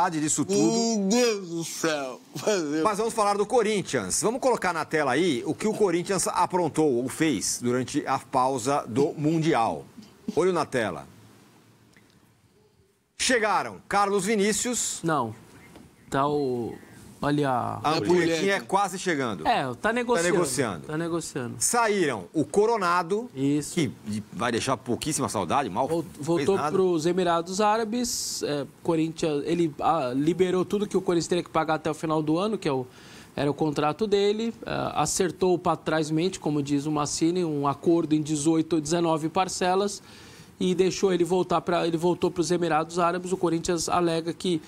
disso tudo. Meu Deus do céu. Mas vamos falar do Corinthians. Vamos colocar na tela aí o que o Corinthians aprontou ou fez durante a pausa do Mundial. Olho na tela. Chegaram Carlos Vinícius. Não. Tá o... Olha A ampulhetinha é quase chegando. Tá negociando. Tá negociando. Saíram o Coronado, Isso. que vai deixar pouquíssima saudade, mal voltou para os Emirados Árabes. Corinthians, ele liberou tudo que o Corinthians teria que pagar até o final do ano, que era o contrato dele. Acertou para trás-mente, como diz o Massini, um acordo em 18 ou 19 parcelas e deixou ele voltar ele voltou para os Emirados Árabes. O Corinthians alega que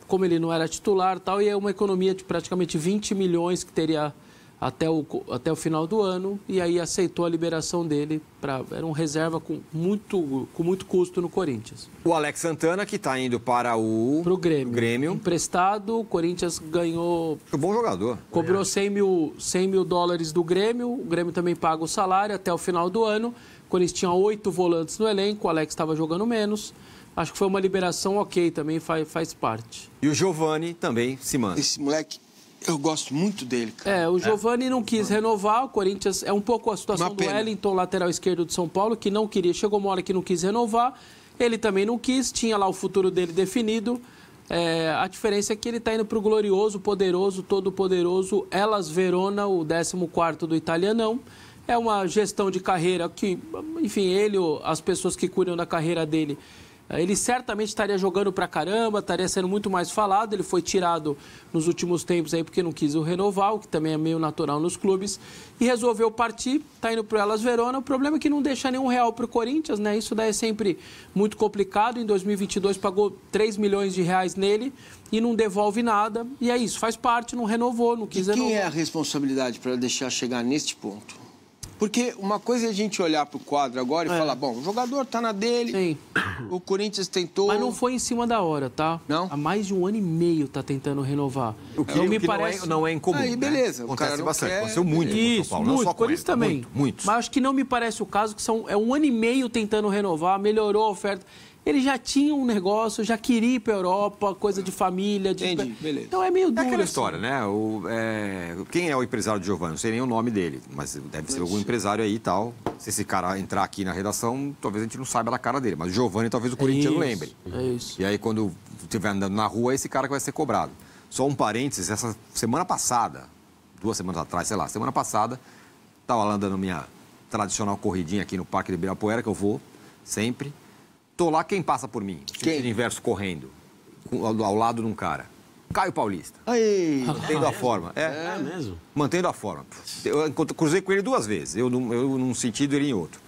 como ele não era titular e tal, e é uma economia de praticamente 20 milhões que teria até o final do ano, e aí aceitou a liberação dele, era um reserva com muito custo no Corinthians. O Alex Santana, que está indo para o Grêmio. Emprestado, o Corinthians ganhou... Um bom jogador. Cobrou 100 mil dólares do Grêmio, o Grêmio também paga o salário até o final do ano. O Corinthians tinha 8 volantes no elenco, o Alex estava jogando menos. Acho que foi uma liberação ok, também faz parte. E o Giovani também se manda. Esse moleque, eu gosto muito dele, cara. O Giovani não quis renovar, o Corinthians... É um pouco a situação do Wellington, lateral esquerdo de São Paulo, que não queria... Chegou uma hora que não quis renovar, ele também não quis, tinha lá o futuro dele definido. A diferença é que ele está indo para o glorioso, poderoso, todo-poderoso Hellas Verona, o 14º do Italianão. É uma gestão de carreira que, enfim, as pessoas que cuidam da carreira dele... Ele certamente estaria jogando pra caramba, estaria sendo muito mais falado. Ele foi tirado nos últimos tempos aí porque não quis o renovar, o que também é meio natural nos clubes. E resolveu partir, está indo pro Hellas Verona. O problema é que não deixa nenhum real pro Corinthians, né? Isso daí é sempre muito complicado. Em 2022 pagou 3 milhões de reais nele e não devolve nada. E é isso, faz parte, não renovou, não quis renovar. Quem é a responsabilidade para deixar chegar neste ponto? Porque uma coisa é a gente olhar para o quadro agora e falar, bom, o jogador tá na dele, Sim. O Corinthians tentou... Mas não foi em cima da hora, tá? Não? Há mais de 1 ano e meio tá tentando renovar. O que me parece... não é incomum, Aí, beleza. Né? Acontece bastante. Quer... Aconteceu muito Isso, São Paulo, não só com por isso também. Muitos. Mas acho que não me parece o caso, que é 1 ano e meio tentando renovar, melhorou a oferta. Ele já tinha um negócio, já queria ir para a Europa, coisa de família. Entendi, beleza. Então é meio duro. É aquela assim. história, né? Quem é o empresário de Giovani? Não sei nem o nome dele, mas deve ser algum empresário aí e tal. Se esse cara entrar aqui na redação, talvez a gente não saiba da cara dele. Mas o Giovani talvez o Corinthians lembre. É isso. E aí quando estiver andando na rua, esse cara que vai ser cobrado. Só um parênteses, essa semana passada, 2 semanas atrás, sei lá, semana passada, estava lá andando minha tradicional corridinha aqui no Parque de Ibirapuera, que eu vou sempre. Tô lá, quem passa por mim? Sentido inverso correndo, ao lado de um cara. Caio Paulista. Aí. Mantendo a forma. É mesmo? Mantendo a forma. Eu cruzei com ele 2 vezes, eu num sentido e ele em outro.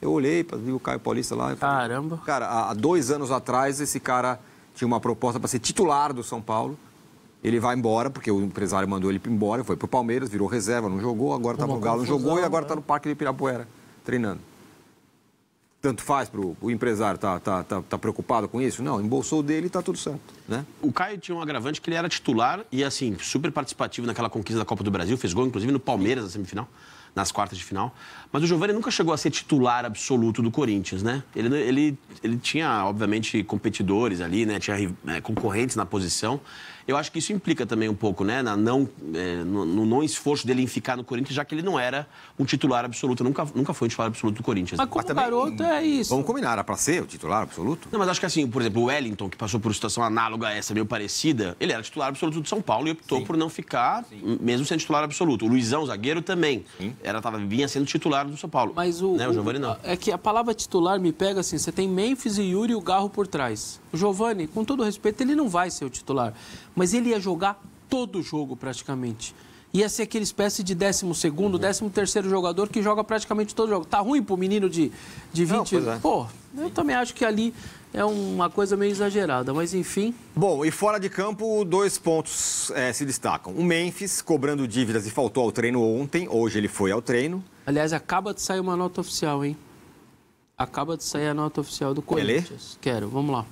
Eu olhei, vi o Caio Paulista lá. Caramba. Cara, há 2 anos atrás, esse cara tinha uma proposta para ser titular do São Paulo. Ele vai embora, porque o empresário mandou ele embora, foi pro Palmeiras, virou reserva, não jogou, agora tá no Galo, não jogou e agora tá no Parque de Ibirapuera, treinando. Tanto faz o empresário tá preocupado com isso? Não, embolsou dele e tá tudo certo, né? O Caio tinha um agravante que ele era titular e, assim, super participativo naquela conquista da Copa do Brasil, fez gol, inclusive, no Palmeiras, na semifinal, nas quartas de final. Mas o Giovani nunca chegou a ser titular absoluto do Corinthians, né? Ele tinha, obviamente, competidores ali, né? Tinha concorrentes na posição. Eu acho que isso implica também um pouco, né? No não esforço dele em ficar no Corinthians, já que ele não era um titular absoluto. Nunca foi um titular absoluto do Corinthians. Mas como garoto é isso. Vamos combinar, era pra ser o titular absoluto? Não, mas acho que assim, por exemplo, o Wellington, que passou por uma situação análoga a essa, meio parecida, ele era titular absoluto do São Paulo e optou por não ficar, mesmo sendo titular absoluto. O Luizão, zagueiro, também. Vinha sendo titular do São Paulo. Mas o Giovani não. É que a palavra titular me pega assim, você tem Memphis e Yuri e o Garro por trás. O Giovani, com todo respeito, ele não vai ser o titular. Mas ele ia jogar todo o jogo, praticamente. Ia ser aquele espécie de 12º, 13º jogador que joga praticamente todo o jogo. Tá ruim pro menino de 20 anos? Pô, eu também acho que ali é uma coisa meio exagerada, mas enfim. Bom, e fora de campo, 2 pontos se destacam. O Memphis, cobrando dívidas e faltou ao treino ontem. Hoje ele foi ao treino. Aliás, acaba de sair uma nota oficial, hein? Acaba de sair a nota oficial do Corinthians. Quero, vamos lá.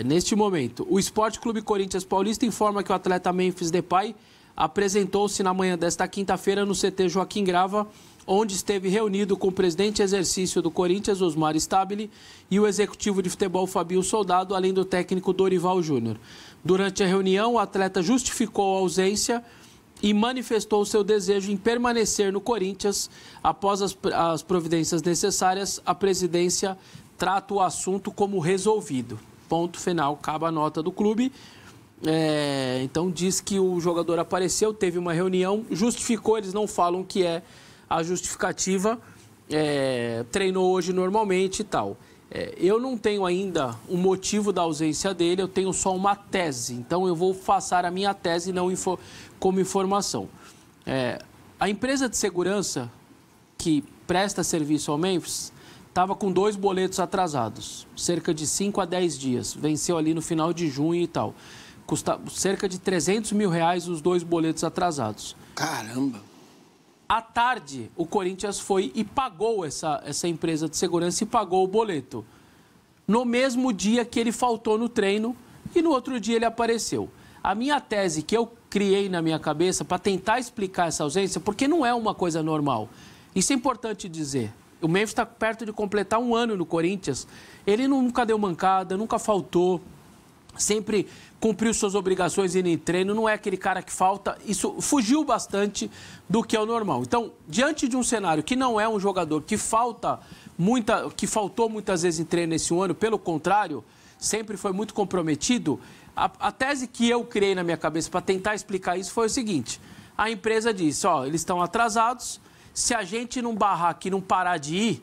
Neste momento, o Sport Clube Corinthians Paulista informa que o atleta Memphis Depay apresentou-se na manhã desta quinta-feira no CT Joaquim Grava onde esteve reunido com o presidente em exercício do Corinthians, Osmar Stabile, e o executivo de futebol, Fabinho Soldado, além do técnico Dorival Júnior. Durante a reunião, o atleta justificou a ausência e manifestou seu desejo em permanecer no Corinthians. Após as providências necessárias, a presidência trata o assunto como resolvido. Ponto final, acaba a nota do clube. Então diz que o jogador apareceu, teve uma reunião, justificou, eles não falam o que é a justificativa, treinou hoje normalmente e tal. Eu não tenho ainda o motivo da ausência dele, eu tenho só uma tese. Então eu vou passar a minha tese não como informação. A empresa de segurança que presta serviço ao Memphis estava com 2 boletos atrasados, cerca de 5 a 10 dias. Venceu ali no final de junho e tal. Custa cerca de R$300 mil os 2 boletos atrasados. Caramba! À tarde, o Corinthians foi e pagou essa empresa de segurança e pagou o boleto. No mesmo dia que ele faltou no treino e no outro dia ele apareceu. A minha tese que eu criei na minha cabeça para tentar explicar essa ausência, porque não é uma coisa normal. Isso é importante dizer. O Memphis está perto de completar 1 ano no Corinthians. Ele nunca deu mancada, nunca faltou. Sempre cumpriu suas obrigações indo em treino, não é aquele cara que falta. Isso fugiu bastante do que é o normal. Então, diante de um cenário que não é um jogador que faltou muitas vezes em treino esse ano, pelo contrário, sempre foi muito comprometido, a tese que eu criei na minha cabeça para tentar explicar isso foi o seguinte: a empresa disse, eles estão atrasados, se a gente não barrar aqui, não parar de ir,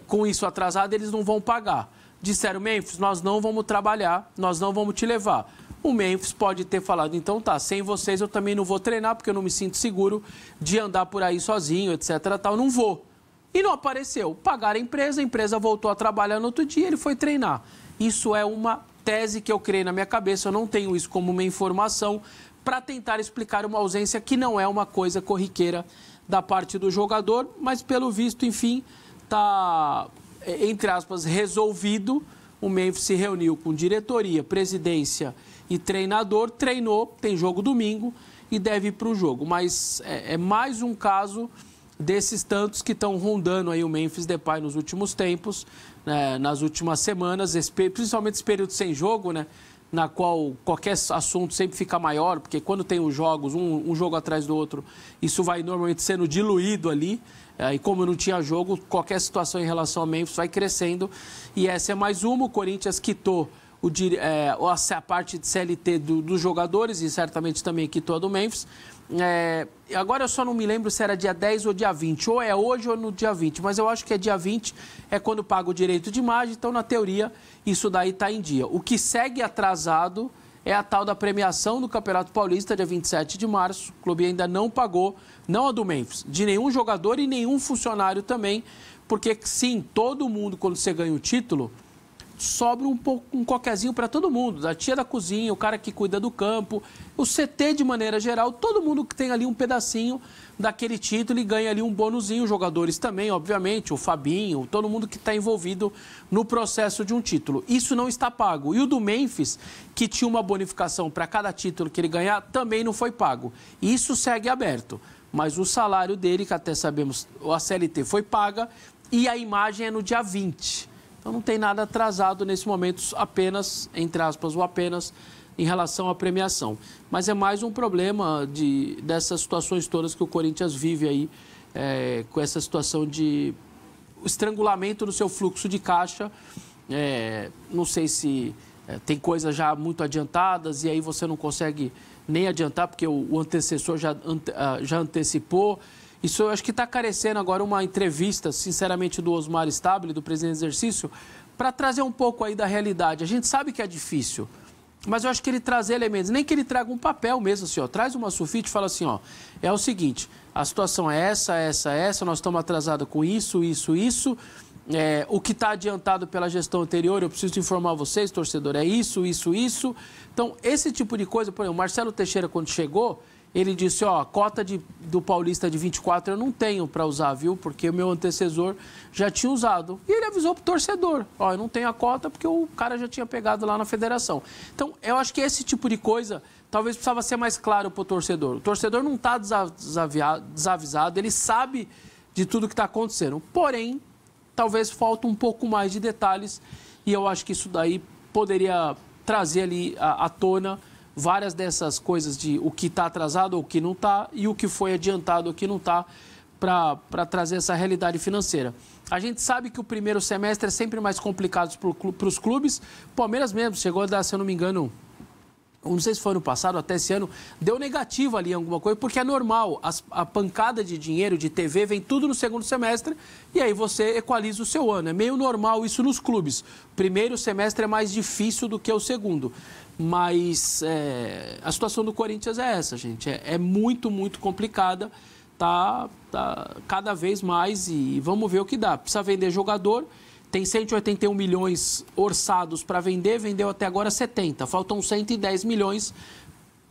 com isso atrasado, eles não vão pagar. Disseram, Memphis, nós não vamos trabalhar, nós não vamos te levar. O Memphis pode ter falado, então tá, sem vocês eu também não vou treinar, porque eu não me sinto seguro de andar por aí sozinho, etc. Tal, não vou. E não apareceu. Pagaram a empresa voltou a trabalhar no outro dia, ele foi treinar. Isso é uma tese que eu criei na minha cabeça, eu não tenho isso como uma informação para tentar explicar uma ausência que não é uma coisa corriqueira da parte do jogador, mas pelo visto, enfim, está, entre aspas, resolvido. O Memphis se reuniu com diretoria, presidência e treinador, treinou, tem jogo domingo e deve ir para o jogo. Mas é mais um caso desses tantos que estão rondando aí o Memphis Depay nos últimos tempos, né, nas últimas semanas, principalmente esse período sem jogo, né, na qual qualquer assunto sempre fica maior, porque quando tem os jogos, um jogo atrás do outro, isso vai normalmente sendo diluído ali. E como não tinha jogo, qualquer situação em relação ao Memphis vai crescendo. E essa é mais uma. O Corinthians quitou a parte de CLT dos jogadores e certamente também quitou a do Memphis. Agora eu só não me lembro se era dia 10 ou dia 20. Ou é hoje ou no dia 20. Mas eu acho que é dia 20, é quando paga o direito de imagem. Então, na teoria, isso daí está em dia. O que segue atrasado é a tal da premiação do Campeonato Paulista, dia 27 de março. O clube ainda não pagou, não a do Memphis, de nenhum jogador e nenhum funcionário também, porque sim, todo mundo, quando você ganha o título, sobra um qualquerzinho para todo mundo, da tia da cozinha, o cara que cuida do campo, o CT de maneira geral, todo mundo que tem ali um pedacinho daquele título e ganha ali um bônusinho, os jogadores também, obviamente, o Fabinho, todo mundo que está envolvido no processo de um título. Isso não está pago. E o do Memphis, que tinha uma bonificação para cada título que ele ganhar, também não foi pago. Isso segue aberto. Mas o salário dele, que até sabemos, a CLT foi paga e a imagem é no dia 20. Então não tem nada atrasado nesse momento, apenas, entre aspas, o apenas, em relação à premiação. Mas é mais um problema dessas situações todas que o Corinthians vive aí, com essa situação de estrangulamento do seu fluxo de caixa. Não sei se tem coisas já muito adiantadas e aí você não consegue nem adiantar, porque o antecessor já antecipou. Isso eu acho que está carecendo agora uma entrevista, sinceramente, do Osmar Stabile, do presidente do exercício, para trazer um pouco aí da realidade. A gente sabe que é difícil, mas eu acho que ele trazer elementos, nem que ele traga um papel mesmo, assim, traz uma sulfite e fala assim, é o seguinte, a situação é essa, nós estamos atrasados com isso. O que está adiantado pela gestão anterior, eu preciso informar vocês, torcedor, é isso. Então, esse tipo de coisa, por exemplo, o Marcelo Teixeira, quando chegou, ele disse, ó, a cota do Paulista de 24 eu não tenho para usar, viu? Porque o meu antecessor já tinha usado. E ele avisou pro torcedor, ó, eu não tenho a cota porque o cara já tinha pegado lá na federação. Então, eu acho que esse tipo de coisa talvez precisava ser mais claro pro torcedor. O torcedor não está desavisado, ele sabe de tudo que está acontecendo. Porém, talvez falta um pouco mais de detalhes e eu acho que isso daí poderia trazer ali à tona várias dessas coisas de o que está atrasado ou o que não está e o que foi adiantado ou o que não está para trazer essa realidade financeira. A gente sabe que o primeiro semestre é sempre mais complicado para os clubes. O Palmeiras mesmo chegou a dar, se eu não me engano, não sei se foi ano passado, até esse ano, deu negativo ali em alguma coisa, porque é normal. A pancada de dinheiro, de TV, vem tudo no segundo semestre e aí você equaliza o seu ano. É meio normal isso nos clubes. O primeiro semestre é mais difícil do que o segundo. Mas a situação do Corinthians é essa, gente. É muito, muito complicada. Tá cada vez mais e vamos ver o que dá. Precisa vender jogador. Tem 181 milhões orçados para vender, vendeu até agora 70. Faltam 110 milhões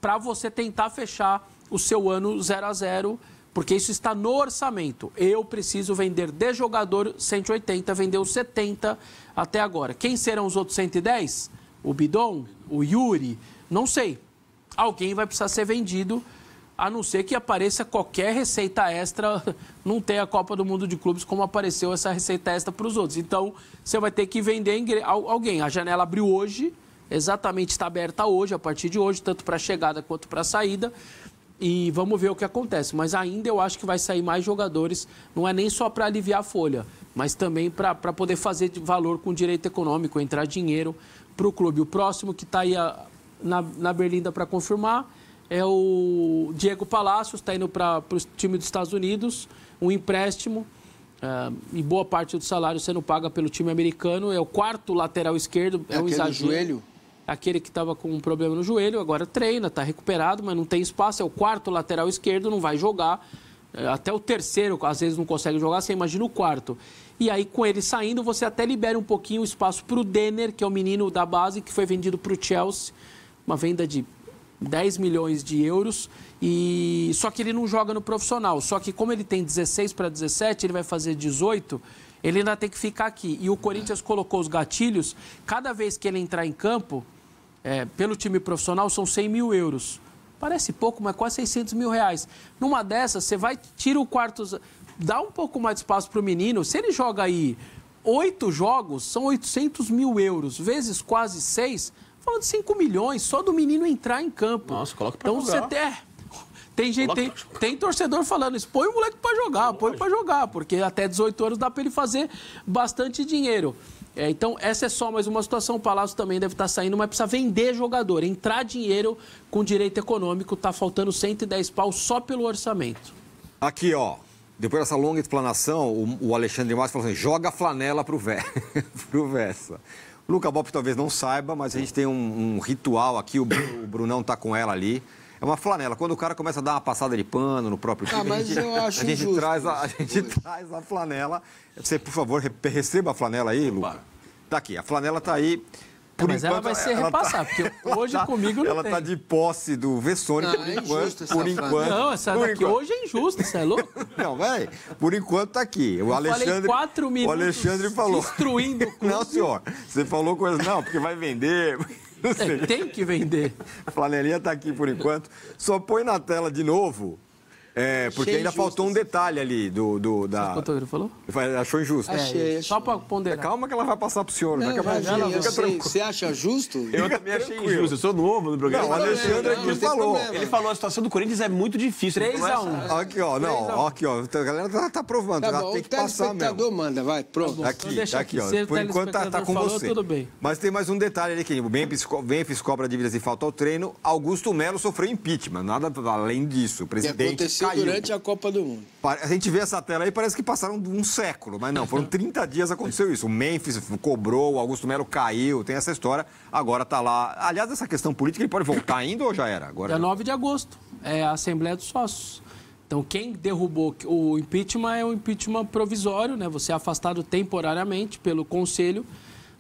para você tentar fechar o seu ano 0-0, porque isso está no orçamento. Eu preciso vender de jogador 180, vendeu 70 até agora. Quem serão os outros 110? O Bidon? O Yuri? Não sei. Alguém vai precisar ser vendido, a não ser que apareça qualquer receita extra, não tem a Copa do Mundo de Clubes como apareceu essa receita extra para os outros. Então, você vai ter que vender alguém. A janela abriu hoje, exatamente está aberta hoje, a partir de hoje, tanto para a chegada quanto para a saída. E vamos ver o que acontece. Mas ainda eu acho que vai sair mais jogadores, não é nem só para aliviar a folha, mas também para poder fazer valor com direito econômico, entrar dinheiro para o clube. O próximo que está aí na Berlinda para confirmar é o Diego Palacios, está indo para o time dos Estados Unidos, um empréstimo, e boa parte do salário sendo paga pelo time americano. É o quarto lateral esquerdo, é um exagero. Joelho? Aquele que estava com um problema no joelho, agora treina, está recuperado, mas não tem espaço. É o quarto lateral esquerdo, não vai jogar. Até o terceiro, às vezes, não consegue jogar, você imagina o quarto. E aí, com ele saindo, você até libera um pouquinho o espaço para o Denner, que é o menino da base, que foi vendido para o Chelsea. Uma venda de 10 milhões de euros, só que ele não joga no profissional. Só que como ele tem 16 para 17, ele vai fazer 18, ele ainda tem que ficar aqui. E o Corinthians colocou os gatilhos, cada vez que ele entrar em campo, pelo time profissional, são 100 mil euros. Parece pouco, mas quase 600 mil reais. Numa dessas, você vai, tira o quarto, dá um pouco mais de espaço para o menino. Se ele joga aí 8 jogos, são 800 mil euros, vezes quase 6, falando de 5 milhões, só do menino entrar em campo. Nossa, coloca pra então jogar. Tem gente, tem torcedor falando isso, põe o moleque pra jogar, põe pra jogar, porque até 18 anos dá pra ele fazer bastante dinheiro. Então, essa é só mais uma situação. O Palácio também deve estar saindo, mas precisa vender jogador, entrar dinheiro com direito econômico, tá faltando 110 pau só pelo orçamento. Aqui, ó. Depois dessa longa explanação, o Alexandre Márcio falou assim, joga a flanela pro Vessa. O Luca Bop talvez não saiba, mas a gente tem um ritual aqui, o Brunão tá com ela ali. É uma flanela. Quando o cara começa a dar uma passada de pano no próprio time, mas eu acho a gente traz a flanela. Você, por favor, receba a flanela aí, Luca. Tá aqui, a flanela tá aí. Mas ela vai ser repassada, porque hoje comigo não ela tem. Ela tá de posse do Vessone, por enquanto. Não, essa daqui hoje é injusta, você é louco? Não, velho, por enquanto tá aqui. O Alexandre, 4 minutos o Alexandre falou. Destruindo o clube. Não, senhor, você falou coisa, não, porque vai vender. Tem que vender. A flanelinha tá aqui por enquanto. Só põe na tela de novo. Porque ainda faltou um detalhe ali da... Quanto ele falou? Achou injusto. Achei. Só para ponderar. Calma que ela vai passar pro senhor. Não, fica tranquilo. Você acha justo? Eu também achei injusto. Eu sou novo no programa. Não, o Alexandre aqui falou. Ele falou, a situação do Corinthians é muito difícil. 3-1. Aqui, ó. Não, aqui, ó. A galera tá provando. Tá ela bom, tem que passar mesmo. O telespectador manda, vai. Pronto. Aqui, ó. Por enquanto tá com você. Tudo bem. Mas tem mais um detalhe ali que o Memphis cobra dívidas e falta ao treino. Augusto Melo sofreu impeachment. Nada além disso. O presidente caiu. Durante a Copa do Mundo. A gente vê essa tela aí, parece que passaram um século, mas não, foram 30 dias aconteceu isso. O Memphis cobrou, o Augusto Melo caiu, tem essa história, agora tá lá. Aliás, essa questão política, ele pode voltar ainda ou já era? Agora... Dia 9 de agosto, é a Assembleia dos Sócios. Então, quem derrubou o impeachment é o impeachment provisório, né? Você é afastado temporariamente pelo Conselho.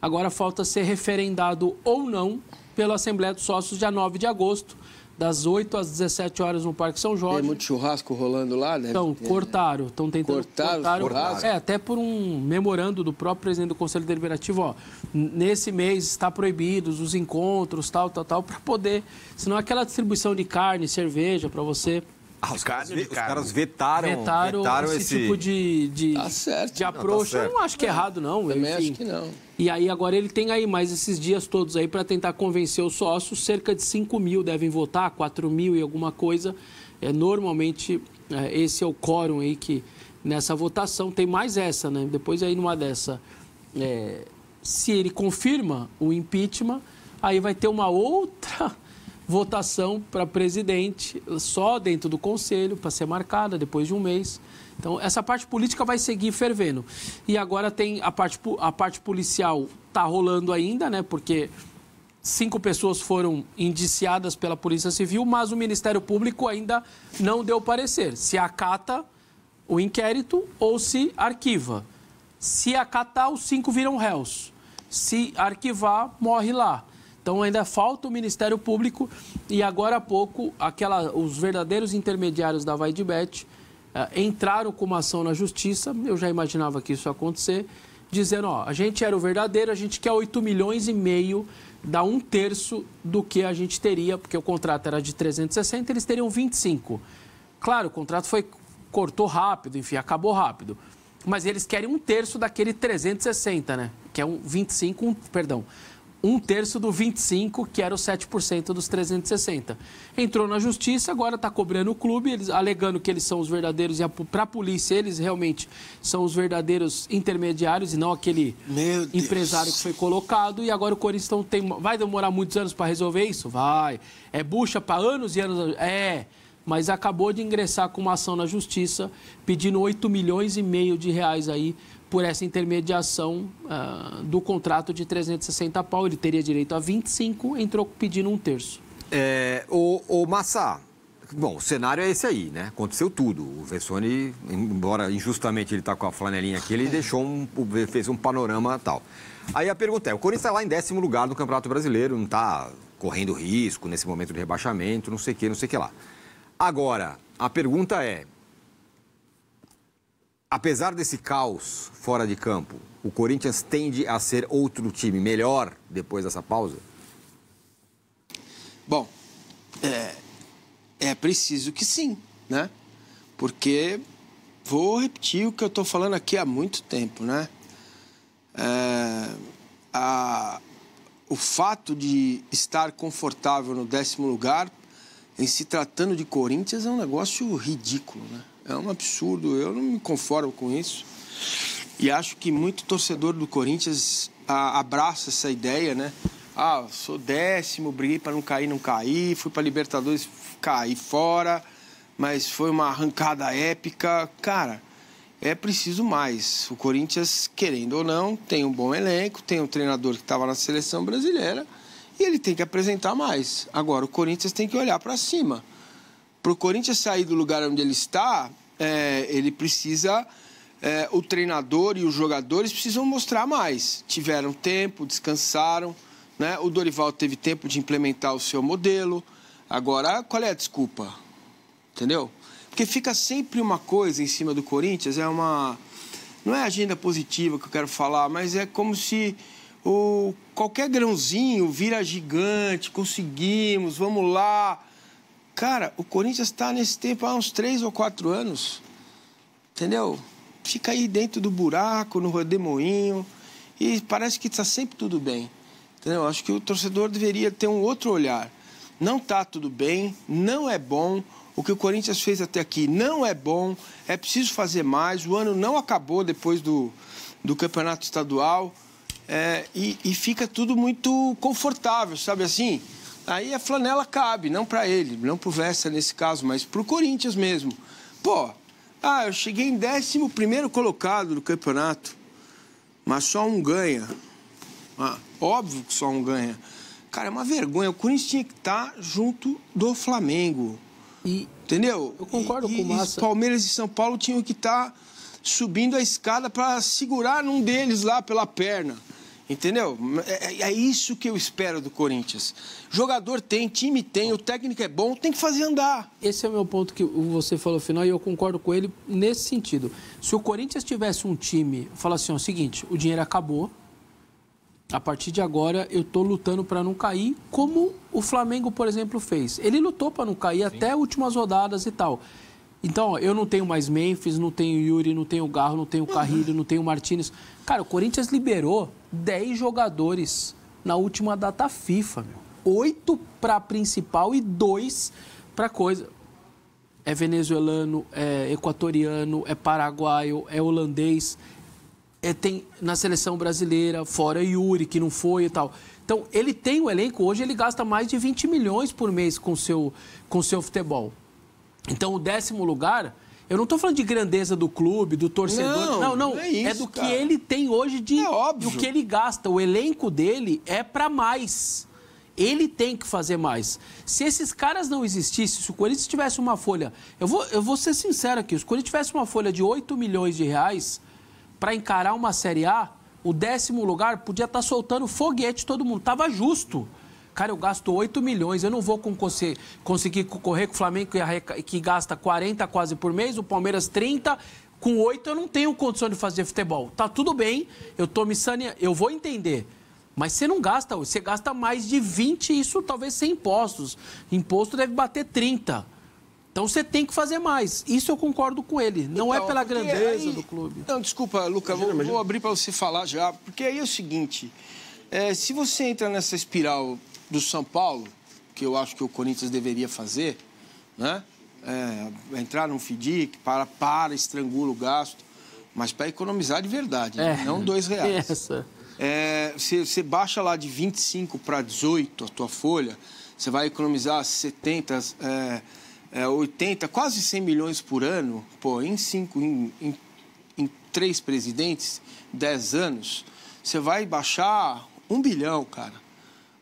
Agora falta ser referendado ou não pela Assembleia dos Sócios, dia 9 de agosto. das 8 às 17 horas no Parque São Jorge. Tem muito churrasco rolando lá, né? Então, cortaram. Estão tentando cortar. Até por um memorando do próprio presidente do Conselho Deliberativo, ó, nesse mês está proibidos os encontros, tal, para poder... Senão aquela distribuição de carne, cerveja para você... Os caras vetaram esse tipo de tá certo. de approach. Eu não acho que é errado, não. Também acho que não. E aí agora ele tem aí mais esses dias todos aí para tentar convencer os sócios. Cerca de 5 mil devem votar, 4 mil e alguma coisa. Normalmente esse é o quórum aí que nessa votação tem mais essa, né? Depois aí numa dessa, se ele confirma o impeachment, aí vai ter uma outra votação para presidente, só dentro do Conselho, para ser marcada depois de um mês. Então, essa parte política vai seguir fervendo. E agora tem a parte policial, está rolando ainda, né? Porque 5 pessoas foram indiciadas pela Polícia Civil, mas o Ministério Público ainda não deu parecer. Se acata o inquérito ou se arquiva. Se acatar, os 5 viram réus. Se arquivar, morre lá. Então, ainda falta o Ministério Público e, agora há pouco, os verdadeiros intermediários da VaiDebet entraram com uma ação na Justiça, eu já imaginava que isso ia acontecer, dizendo, a gente era o verdadeiro, a gente quer 8,5 milhões, dá 1/3 do que a gente teria, porque o contrato era de 360, eles teriam 25. Claro, o contrato cortou rápido, enfim, acabou rápido. Mas eles querem 1/3 daquele 360, né? Que é 1/3 do 25, que era o 7% dos 360. Entrou na Justiça, agora está cobrando o clube, eles alegando que eles são os verdadeiros, e para a polícia eles realmente são os verdadeiros intermediários e não aquele empresário que foi colocado. E agora o Corinthians vai demorar muitos anos para resolver isso? Vai. É bucha para anos e anos? Mas acabou de ingressar com uma ação na Justiça, pedindo 8,5 milhões de reais aí por essa intermediação do contrato de 360 pau. Ele teria direito a 25, entrou pedindo 1/3. O Massa, bom, o cenário é esse aí, né? Aconteceu tudo. O Vessone, embora injustamente ele está com a flanelinha aqui, ele fez um panorama tal. Aí a pergunta o Corinthians está lá em 10º lugar no Campeonato Brasileiro, não está correndo risco nesse momento de rebaixamento, não sei o que lá. Agora, a pergunta apesar desse caos fora de campo, o Corinthians tende a ser outro time melhor depois dessa pausa? Bom, é preciso que sim, né? Porque, vou repetir o que eu estou falando aqui há muito tempo, né? O fato de estar confortável no 10º lugar, em se tratando de Corinthians, é um negócio ridículo, né? É um absurdo, eu não me conformo com isso. E acho que muito torcedor do Corinthians abraça essa ideia, né? Sou 10º, briguei para não cair, fui para Libertadores, caí fora, mas foi uma arrancada épica. Cara, é preciso mais. O Corinthians, querendo ou não, tem um bom elenco, tem um treinador que estava na seleção brasileira e ele tem que apresentar mais. Agora, o Corinthians tem que olhar para cima. Para o Corinthians sair do lugar onde ele está, ele precisa... o treinador e os jogadores precisam mostrar mais. Tiveram tempo, descansaram, né? O Dorival teve tempo de implementar o seu modelo. Agora, qual é a desculpa? Entendeu? Porque fica sempre uma coisa em cima do Corinthians, não é agenda positiva que eu quero falar, mas é como se qualquer grãozinho vira gigante, conseguimos, vamos lá. Cara, o Corinthians está nesse tempo há uns 3 ou 4 anos, entendeu? Fica aí dentro do buraco, no redemoinho, e parece que está sempre tudo bem, entendeu? Acho que o torcedor deveria ter um outro olhar. Não está tudo bem, não é bom, o que o Corinthians fez até aqui não é bom, é preciso fazer mais, o ano não acabou depois do campeonato estadual, e fica tudo muito confortável, sabe assim? Aí a flanela cabe, não para ele, não para o Vessa nesse caso, mas para o Corinthians mesmo. Eu cheguei em 11º colocado do campeonato, mas só um ganha. Óbvio que só um ganha. Cara, é uma vergonha. O Corinthians tinha que estar junto do Flamengo. Entendeu? Eu concordo com o Massa. Palmeiras e São Paulo tinham que estar subindo a escada para segurar um deles lá pela perna. Entendeu? É isso que eu espero do Corinthians. Jogador tem, time tem, o técnico é bom, tem que fazer andar. Esse é o meu ponto que você falou no final e eu concordo com ele nesse sentido. Se o Corinthians tivesse um time, fala assim, ó, o seguinte, o dinheiro acabou, a partir de agora eu tô lutando para não cair, como o Flamengo, por exemplo, fez. Ele lutou para não cair até últimas rodadas e tal. Então, ó, eu não tenho mais Memphis, não tenho Yuri, não tenho Garro, não tenho Carrilho, não tenho Martínez. Cara, o Corinthians liberou 10 jogadores na última data FIFA, meu. 8 para principal e 2 para coisa. É venezuelano, é equatoriano, é paraguaio, é holandês. Tem na seleção brasileira, fora Yuri, que não foi e tal. Então, ele tem o elenco, hoje ele gasta mais de 20 milhões por mês com seu futebol. Então, o 10º lugar, eu não estou falando de grandeza do clube, do torcedor. Não. É isso, é do que ele tem hoje do que ele gasta. O elenco dele é para mais. Ele tem que fazer mais. Se esses caras não existissem, se o Corinthians tivesse uma folha... Eu vou ser sincero aqui. Se o Corinthians tivesse uma folha de 8 milhões de reais para encarar uma Série A, o 10º lugar podia estar soltando foguete todo mundo. Tava justo. Cara, eu gasto 8 milhões, eu não vou conseguir concorrer com o Flamengo, que gasta 40 quase por mês, o Palmeiras 30, com 8 eu não tenho condição de fazer futebol. Tá tudo bem, eu tô me saneando, eu vou entender. Mas você não gasta, você gasta mais de 20, isso talvez sem impostos. Imposto deve bater 30. Então você tem que fazer mais. Isso eu concordo com ele. Não é pela grandeza do clube. Não, desculpa, Luca, vou abrir para você falar já, porque aí é o seguinte, se você entra nessa espiral do São Paulo, que eu acho que o Corinthians deveria fazer, né? Entrar num FDIC, estrangula o gasto, mas para economizar de verdade, não R$2. Você baixa lá de 25 para 18 a tua folha, você vai economizar 70, 80, quase 100 milhões por ano, pô, em 3 presidentes, 10 anos, você vai baixar 1 bilhão, cara.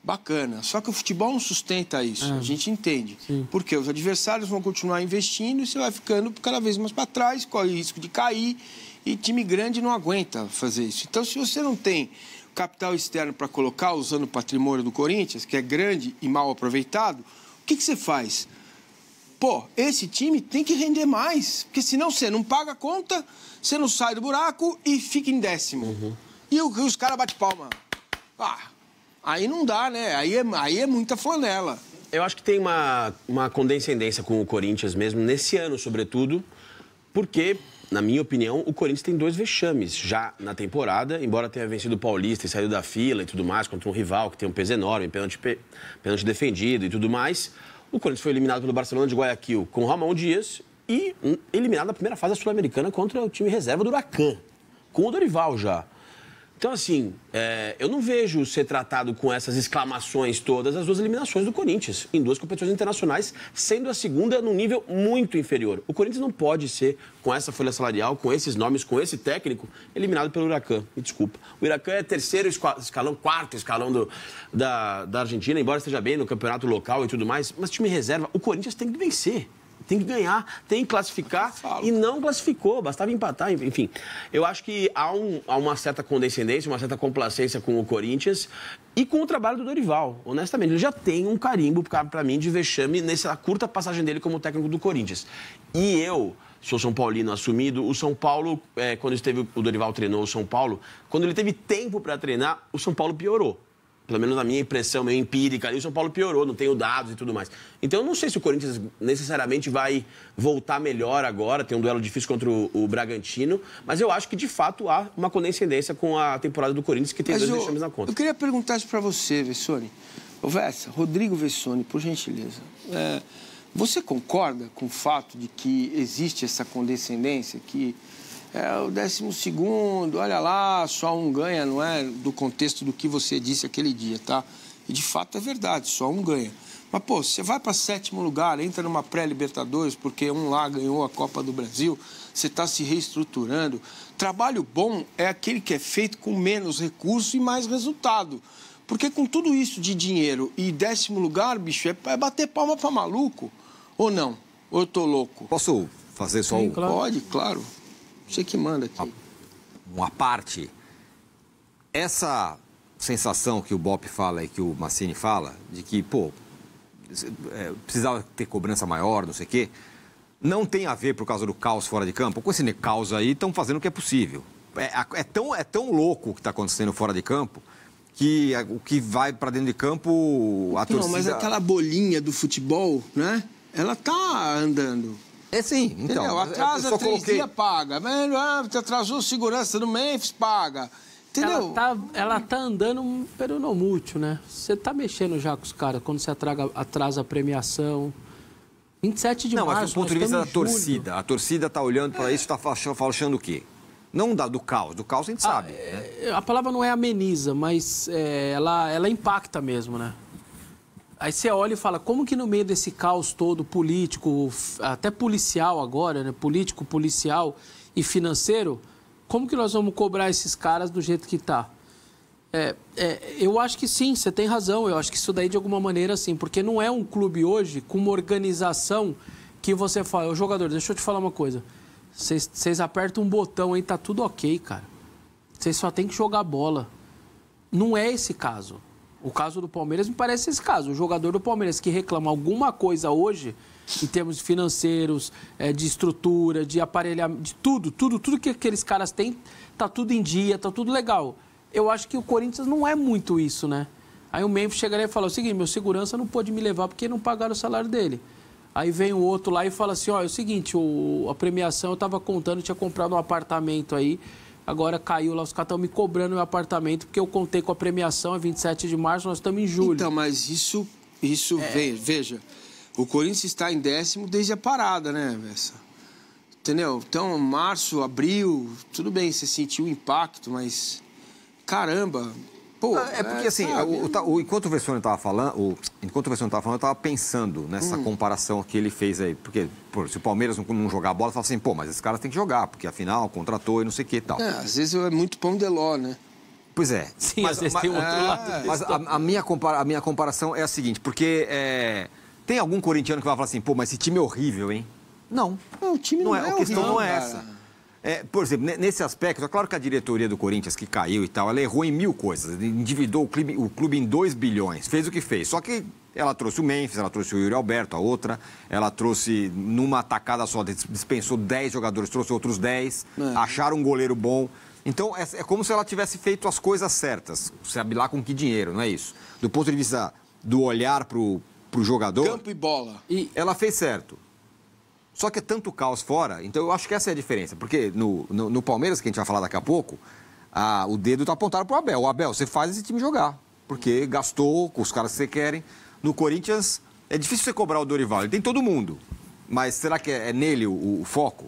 Bacana. Só que o futebol não sustenta isso, a gente entende. Sim. Porque os adversários vão continuar investindo e você vai ficando cada vez mais para trás, corre o risco de cair e time grande não aguenta fazer isso. Então, se você não tem capital externo para colocar usando o patrimônio do Corinthians, que é grande e mal aproveitado, o que você faz? Pô, esse time tem que render mais, porque senão você não paga a conta, você não sai do buraco e fica em 10º. E os caras batem palma. Aí não dá, né? Aí é muita flanela. Eu acho que tem uma condescendência com o Corinthians mesmo, nesse ano, sobretudo, porque, na minha opinião, o Corinthians tem 2 vexames já na temporada, embora tenha vencido o Paulista e saído da fila e tudo mais, contra um rival que tem um peso enorme, pênalti defendido e tudo mais. O Corinthians foi eliminado pelo Barcelona de Guayaquil com o Ramon Dias e eliminado na primeira fase da Sul-Americana contra o time reserva do Huracan, com o Dorival já. Então, assim, eu não vejo ser tratado com essas exclamações todas as 2 eliminações do Corinthians, em 2 competições internacionais, sendo a segunda num nível muito inferior. O Corinthians não pode ser, com essa folha salarial, com esses nomes, com esse técnico, eliminado pelo Huracan. Me desculpa. O Huracan é 3º escalão, 4º escalão da Argentina, embora esteja bem no campeonato local e tudo mais, mas time reserva, o Corinthians tem que vencer. Tem que ganhar, tem que classificar e não classificou, bastava empatar, enfim. Eu acho que há uma certa condescendência, uma certa complacência com o Corinthians e com o trabalho do Dorival, honestamente. Ele já tem um carimbo, para mim, de vexame nessa curta passagem dele como técnico do Corinthians. E eu sou São Paulino assumido, o São Paulo, quando o Dorival treinou o São Paulo, quando ele teve tempo para treinar, o São Paulo piorou. Pelo menos na minha impressão, meio empírica, ali o São Paulo piorou, não tenho dados e tudo mais. Então, eu não sei se o Corinthians necessariamente vai voltar melhor agora, tem um duelo difícil contra o Bragantino, mas eu acho que, de fato, há uma condescendência com a temporada do Corinthians, que tem 2 vexames na conta. Eu queria perguntar isso para você, Vessone. Rodrigo Vessone, por gentileza. Você concorda com o fato de que existe essa condescendência, que o 12º, olha lá, só um ganha, não é do contexto do que você disse aquele dia, tá? E de fato é verdade, só um ganha. Mas, pô, você vai para 7º lugar, entra numa pré-Libertadores, porque um lá ganhou a Copa do Brasil, você está se reestruturando. Trabalho bom é aquele que é feito com menos recurso e mais resultado. Porque com tudo isso de dinheiro e 10º lugar, bicho, é bater palma para maluco. Ou não? Ou eu tô louco? Posso fazer só um... Claro. Pode, claro. Você que manda aqui. Uma parte. Essa sensação que o Bop fala e que o Massini fala, de que, pô, precisava ter cobrança maior, não sei o quê, não tem a ver por causa do caos fora de campo. Com esse caos aí, estão fazendo o que é possível. É tão louco o que está acontecendo fora de campo que o que vai para dentro de campo, a torcida... Não, mas aquela bolinha do futebol, né? Ela tá andando. Sim, então. Entendeu? Atrasa 3 dias, paga. Atrasou segurança do Memphis, paga. Entendeu? Ela tá andando pelo não mútil, né? Você tá mexendo já com os caras quando você atrasa a premiação. 27 de março, mas do ponto de vista da torcida, a torcida tá olhando para isso e tá achando o quê? Não do caos. Do caos a gente sabe. Né? A palavra não é ameniza, mas ela impacta mesmo, né? Aí você olha e fala, como que no meio desse caos todo político, até policial agora, né? Político, policial e financeiro, como que nós vamos cobrar esses caras do jeito que tá? Eu acho que sim, você tem razão. Eu acho que isso daí, de alguma maneira, sim. Porque não é um clube hoje com uma organização que você fala... Ô, jogador, deixa eu te falar uma coisa. Vocês apertam um botão aí, tá tudo ok, cara. Vocês só tem que jogar bola. Não é esse caso. O caso do Palmeiras me parece esse caso. O jogador do Palmeiras que reclama alguma coisa hoje, em termos financeiros, de estrutura, de aparelhamento, de tudo que aqueles caras têm, tá tudo em dia, tá tudo legal. Eu acho que o Corinthians não é muito isso, né? Aí o Memphis chegaria e fala o seguinte, meu segurança não pôde me levar porque não pagaram o salário dele. Aí vem o outro lá e fala assim, ó, é o seguinte, a premiação eu tava contando, eu tinha comprado um apartamento aí, agora caiu lá, os caras estão me cobrando meu apartamento porque eu contei com a premiação, é 27 de março, nós estamos em julho. Então, mas isso veja, o Corinthians está em 10º desde a parada, né, Bessa? Entendeu? Então, março, abril, tudo bem, você sentiu o impacto, mas... Caramba! Pô, porque assim, enquanto o Vessone estava falando, eu estava pensando nessa comparação que ele fez aí. Porque, se o Palmeiras não jogar a bola, fala assim, pô, mas esses caras têm que jogar, porque afinal contratou e não sei o que e tal. Às vezes é muito pão de ló, né? Pois é. Sim, mas, às vezes tem outro lado. Mas a minha comparação é a seguinte, porque tem algum corintiano que vai falar assim, pô, mas esse time é horrível, hein? Não. O time não é horrível. A questão não é essa. Por exemplo, nesse aspecto, é claro que a diretoria do Corinthians, que caiu e tal, ela errou em 1000 coisas. Endividou o clube em 2 bilhões. Fez o que fez. Só que ela trouxe o Memphis, ela trouxe o Yuri Alberto, a outra. Ela trouxe, numa tacada só, dispensou 10 jogadores, trouxe outros 10. Acharam um goleiro bom. Então, é como se ela tivesse feito as coisas certas. Sabe lá com que dinheiro, não é isso? Do ponto de vista do olhar pro jogador... Campo e bola. Ela fez certo. Só que é tanto caos fora, então eu acho que essa é a diferença. Porque no Palmeiras, que a gente vai falar daqui a pouco, o dedo está apontado para o Abel. O Abel, você faz esse time jogar, porque gastou com os caras que você querem. No Corinthians, é difícil você cobrar o Dorival, ele tem todo mundo. Mas será que é nele o foco?